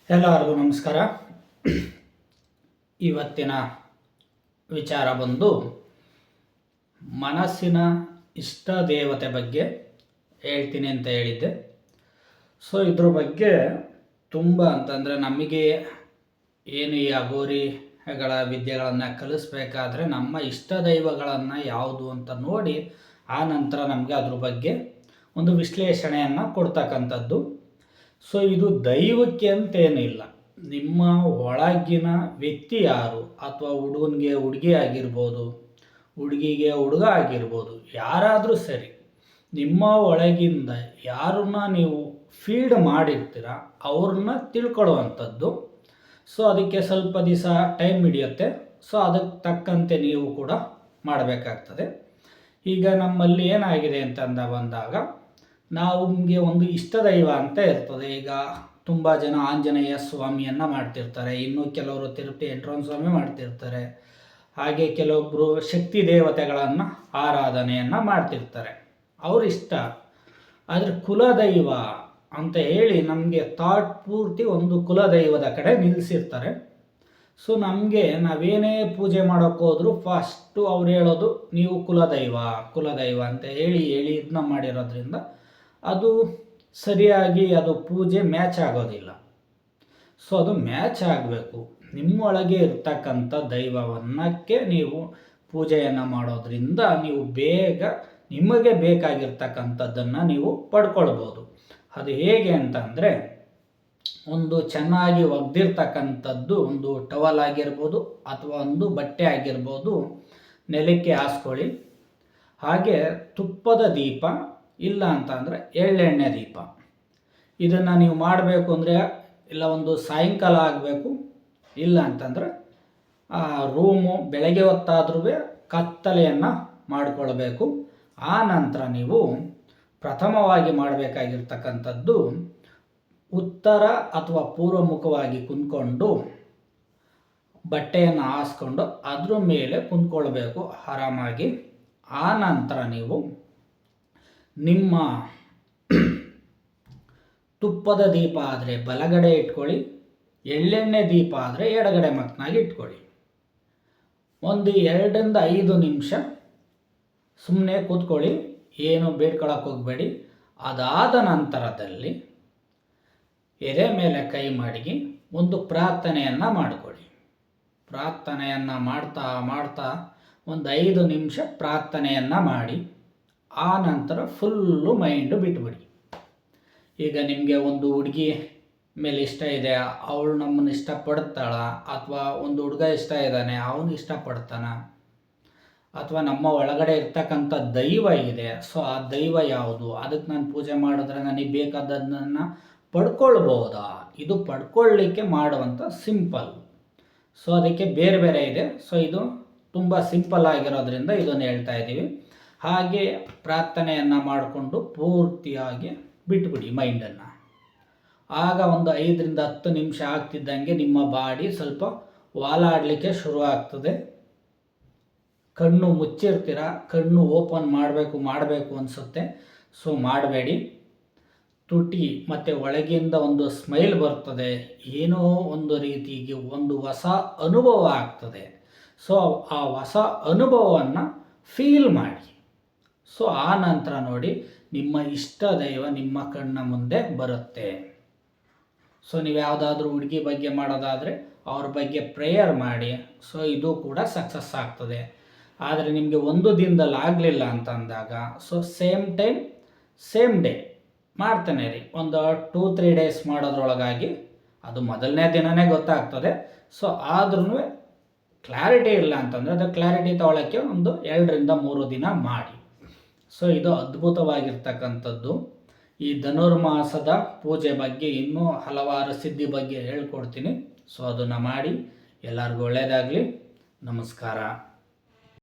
ಎಲ್ಲರಿಗೂ ನಮಸ್ಕಾರ. ಇವತ್ತಿನ ವಿಚಾರ ಬಂದು ಮನಸ್ಸಿನ ಇಷ್ಟ ದೇವತೆ ಬಗ್ಗೆ ಹೇಳ್ತೀನಿ ಅಂತ ಹೇಳಿದ್ದೆ. ಸೊ ಇದ್ರ ಬಗ್ಗೆ ತುಂಬ ಅಂತಂದರೆ ನಮಗೆ ಏನು ಈ ಅಘೋರಿಗಳ ವಿದ್ಯೆಗಳನ್ನು ಕಲಿಸ್ಬೇಕಾದ್ರೆ ನಮ್ಮ ಇಷ್ಟ ದೈವಗಳನ್ನು ಯಾವುದು ಅಂತ ನೋಡಿ ಆ ನಂತರ ನಮಗೆ ಅದ್ರ ಬಗ್ಗೆ ಒಂದು ವಿಶ್ಲೇಷಣೆಯನ್ನು ಕೊಡ್ತಕ್ಕಂಥದ್ದು. ಸೊ ಇದು ದೈವಕ್ಕೆ ಅಂತೇನಿಲ್ಲ, ನಿಮ್ಮ ಒಳಗಿನ ವ್ಯಕ್ತಿ ಯಾರು, ಅಥವಾ ಹುಡುಗನಿಗೆ ಹುಡುಗಿ ಆಗಿರ್ಬೋದು, ಹುಡುಗಿಗೆ ಹುಡುಗ ಆಗಿರ್ಬೋದು, ಯಾರಾದರೂ ಸರಿ, ನಿಮ್ಮ ಒಳಗಿಂದ ಯಾರನ್ನ ನೀವು ಫೀಡ್ ಮಾಡಿರ್ತೀರ ಅವ್ರನ್ನ ತಿಳ್ಕೊಳ್ಳುವಂಥದ್ದು. ಸೊ ಅದಕ್ಕೆ ಸ್ವಲ್ಪ ದಿವಸ ಟೈಮ್ ಹಿಡಿಯುತ್ತೆ. ಸೊ ಅದಕ್ಕೆ ತಕ್ಕಂತೆ ನೀವು ಕೂಡ ಮಾಡಬೇಕಾಗ್ತದೆ. ಈಗ ನಮ್ಮಲ್ಲಿ ಏನಾಗಿದೆ ಅಂತಂದ ಬಂದಾಗ ನಮಗೆ ಒಂದು ಇಷ್ಟ ದೈವ ಅಂತ ಇರ್ತದೆ. ಈಗ ತುಂಬ ಜನ ಆಂಜನೇಯ ಸ್ವಾಮಿಯನ್ನು ಮಾಡ್ತಿರ್ತಾರೆ, ಇನ್ನು ಕೆಲವರು ತಿರುಪತಿ ವೆಂಕಟರಮಣ ಸ್ವಾಮಿ ಮಾಡ್ತಿರ್ತಾರೆ, ಹಾಗೆ ಕೆಲವೊಬ್ಬರು ಶಕ್ತಿ ದೇವತೆಗಳನ್ನು ಆರಾಧನೆಯನ್ನು ಮಾಡ್ತಿರ್ತಾರೆ, ಅವರಿಷ್ಟ. ಆದರೆ ಕುಲದೈವ ಅಂತ ಹೇಳಿ ನಮಗೆ ಥಾಟ್ ಪೂರ್ತಿ ಒಂದು ಕುಲದೈವದ ಕಡೆ ನಿಲ್ಲಿಸಿರ್ತಾರೆ. ಸೊ ನಮಗೆ ನಾವೇನೇ ಪೂಜೆ ಮಾಡೋಕ್ಕೆ ಹೋದರೂ ಫಸ್ಟು ಅವ್ರು ಹೇಳೋದು ನೀವು ಕುಲದೈವ ಅಂತ ಹೇಳಿ ಇದನ್ನ ಮಾಡಿರೋದ್ರಿಂದ ಅದು ಸರಿಯಾಗಿ ಅದು ಪೂಜೆ ಮ್ಯಾಚ್ ಆಗೋದಿಲ್ಲ. ಸೊ ಅದು ಮ್ಯಾಚ್ ಆಗಬೇಕು. ನಿಮ್ಮೊಳಗೆ ಇರ್ತಕ್ಕಂಥ ದೈವವನ್ನಕ್ಕೆ ನೀವು ಪೂಜೆಯನ್ನು ಮಾಡೋದ್ರಿಂದ ನೀವು ಬೇಗ ನಿಮಗೆ ಬೇಕಾಗಿರ್ತಕ್ಕಂಥದ್ದನ್ನು ನೀವು ಪಡ್ಕೊಳ್ಬೋದು. ಅದು ಹೇಗೆ ಅಂತಂದರೆ, ಒಂದು ಚೆನ್ನಾಗಿ ಒಗ್ದಿರ್ತಕ್ಕಂಥದ್ದು ಒಂದು ಟವಲ್ ಆಗಿರ್ಬೋದು ಅಥವಾ ಒಂದು ಬಟ್ಟೆ ಆಗಿರ್ಬೋದು, ನೆಲಕ್ಕೆ ಹಾಸ್ಕೊಳ್ಳಿ. ಹಾಗೆ ತುಪ್ಪದ ದೀಪ, ಇಲ್ಲ ಅಂತ ಅಂದರೆ ಎಳ್ಳೆಣ್ಣೆ ದೀಪ. ಇದನ್ನು ನೀವು ಮಾಡಬೇಕು ಅಂದರೆ ಇಲ್ಲ ಒಂದು ಸಾಯಂಕಾಲ ಆಗಬೇಕು, ಇಲ್ಲ ಅಂತಂದರೆ ರೂಮು ಬೆಳಗ್ಗೆ ಹೊತ್ತಾದ್ರೂ ಕತ್ತಲೆಯನ್ನು ಮಾಡಿಕೊಳ್ಬೇಕು. ಆ ನಂತರ ನೀವು ಪ್ರಥಮವಾಗಿ ಮಾಡಬೇಕಾಗಿರ್ತಕ್ಕಂಥದ್ದು ಉತ್ತರ ಅಥವಾ ಪೂರ್ವಮುಖವಾಗಿ ಕುಂತ್ಕೊಂಡು ಬಟ್ಟೆಯನ್ನು ಹಾಸ್ಕೊಂಡು ಅದ್ರ ಮೇಲೆ ಕುಂತ್ಕೊಳ್ಬೇಕು ಆರಾಮಾಗಿ. ಆ ನಂತರ ನೀವು ನಿಮ್ಮ ತುಪ್ಪದ ದೀಪ ಆದರೆ ಬಲಗಡೆ ಇಟ್ಕೊಳ್ಳಿ, ಎಳ್ಳೆಣ್ಣೆ ದೀಪ ಆದರೆ ಎಡಗಡೆ ಮಕ್ಕನಾಗಿ ಇಟ್ಕೊಳ್ಳಿ. ಒಂದು 2-5 ನಿಮಿಷ ಸುಮ್ಮನೆ ಕೂತ್ಕೊಳ್ಳಿ, ಏನು ಬೇಡ್ಕೊಳಕ್ಕೆ ಹೋಗಬೇಡಿ. ಅದಾದ ನಂತರದಲ್ಲಿ ಎದೆ ಮೇಲೆ ಕೈ ಮಡಗಿ ಒಂದು ಪ್ರಾರ್ಥನೆಯನ್ನು ಮಾಡಿಕೊಳ್ಳಿ. ಪ್ರಾರ್ಥನೆಯನ್ನು ಮಾಡ್ತಾ ಒಂದು 5 ನಿಮಿಷ ಪ್ರಾರ್ಥನೆಯನ್ನು ಮಾಡಿ ಆ ನಂತರ ಫುಲ್ಲು ಮೈಂಡು ಬಿಟ್ಬಿಡಿ. ಈಗ ನಿಮಗೆ ಒಂದು ಹುಡುಗಿ ಮೇಲೆ ಇಷ್ಟ ಇದೆ, ಅವಳು ನಮ್ಮನ್ನು ಇಷ್ಟಪಡ್ತಾಳ, ಅಥವಾ ಒಂದು ಹುಡುಗ ಇಷ್ಟ ಇದ್ದಾನೆ ಅವನು ಇಷ್ಟಪಡ್ತಾನ, ಅಥವಾ ನಮ್ಮ ಒಳಗಡೆ ಇರ್ತಕ್ಕಂಥ ದೈವ ಇದೆ, ಸೊ ಆ ದೈವ ಯಾವುದು, ಅದಕ್ಕೆ ನಾನು ಪೂಜೆ ಮಾಡಿದ್ರೆ ನನಗೆ ಬೇಕಾದದ್ದನ್ನು ಪಡ್ಕೊಳ್ಬೋದಾ, ಇದು ಪಡ್ಕೊಳ್ಳಿಕ್ಕೆ ಮಾಡುವಂಥ ಸಿಂಪಲ್. ಸೊ ಅದಕ್ಕೆ ಬೇರೆ ಬೇರೆ ಇದೆ. ಸೊ ಇದು ತುಂಬ ಸಿಂಪಲ್ ಆಗಿರೋದ್ರಿಂದ ಇದನ್ನು ಹೇಳ್ತಾ ಇದ್ದೀವಿ. ಹಾಗೆ ಪ್ರಾರ್ಥನೆಯನ್ನು ಮಾಡಿಕೊಂಡು ಪೂರ್ತಿಯಾಗಿ ಬಿಟ್ಬಿಡಿ ಮೈಂಡನ್ನು. ಆಗ ಒಂದು 5-10 ನಿಮಿಷ ಆಗ್ತಿದ್ದಂಗೆ ನಿಮ್ಮ ಬಾಡಿ ಸ್ವಲ್ಪ ವಾಲಾಡಲಿಕ್ಕೆ ಶುರು ಆಗ್ತದೆ. ಕಣ್ಣು ಮುಚ್ಚಿರ್ತೀರ, ಕಣ್ಣು ಓಪನ್ ಮಾಡಬೇಕು ಅನಿಸುತ್ತೆ. ಸೊ ಮಾಡಬೇಡಿ. ತುಟಿ ಮತ್ತು ಒಳಗಿಂದ ಒಂದು ಸ್ಮೈಲ್ ಬರ್ತದೆ, ಏನೋ ಒಂದು ರೀತಿಗೆ ಒಂದು ಹೊಸ ಅನುಭವ ಆಗ್ತದೆ. ಸೊ ಆ ಹೊಸ ಅನುಭವವನ್ನು ಫೀಲ್ ಮಾಡಿ. ಸೊ ಆ ನಂತರ ನೋಡಿ ನಿಮ್ಮ ಇಷ್ಟ ದೈವ ನಿಮ್ಮ ಕಣ್ಣ ಮುಂದೆ ಬರುತ್ತೆ. ಸೊ ನೀವು ಯಾವುದಾದ್ರೂ ಹುಡುಗಿ ಬಗ್ಗೆ ಮಾಡೋದಾದರೆ ಅವ್ರ ಬಗ್ಗೆ ಪ್ರೇಯರ್ ಮಾಡಿ. ಸೊ ಇದು ಕೂಡ ಸಕ್ಸಸ್ ಆಗ್ತದೆ. ಆದರೆ ನಿಮಗೆ ಒಂದು ದಿನದಲ್ಲಿ ಆಗಲಿಲ್ಲ ಅಂತಂದಾಗ so same time same day ಮಾಡ್ತಾನೆ ರೀ. ಒಂದು 2-3 ಡೇಸ್ ಮಾಡೋದ್ರೊಳಗಾಗಿ ಅದು ಮೊದಲನೇ ದಿನವೇ ಗೊತ್ತಾಗ್ತದೆ. ಸೊ ಆದ್ರೂ ಕ್ಲಾರಿಟಿ ಇಲ್ಲ ಅಂತಂದರೆ ಅದು ಕ್ಲಾರಿಟಿ ತಗೊಳ್ಳೋಕ್ಕೆ ಒಂದು 2-3 ದಿನ ಮಾಡಿ. ಸೊ ಇದು ಅದ್ಭುತವಾಗಿರ್ತಕ್ಕಂಥದ್ದು. ಈ ಧನುರ್ಮಾಸದ ಪೂಜೆ ಬಗ್ಗೆ ಇನ್ನೂ ಹಲವಾರು ಸಿದ್ಧಿ ಬಗ್ಗೆ ಹೇಳ್ಕೊಡ್ತೀನಿ. ಸೊ ಅದನ್ನು ಮಾಡಿ. ಎಲ್ಲರಿಗೂ ಒಳ್ಳೆಯದಾಗಲಿ. ನಮಸ್ಕಾರ.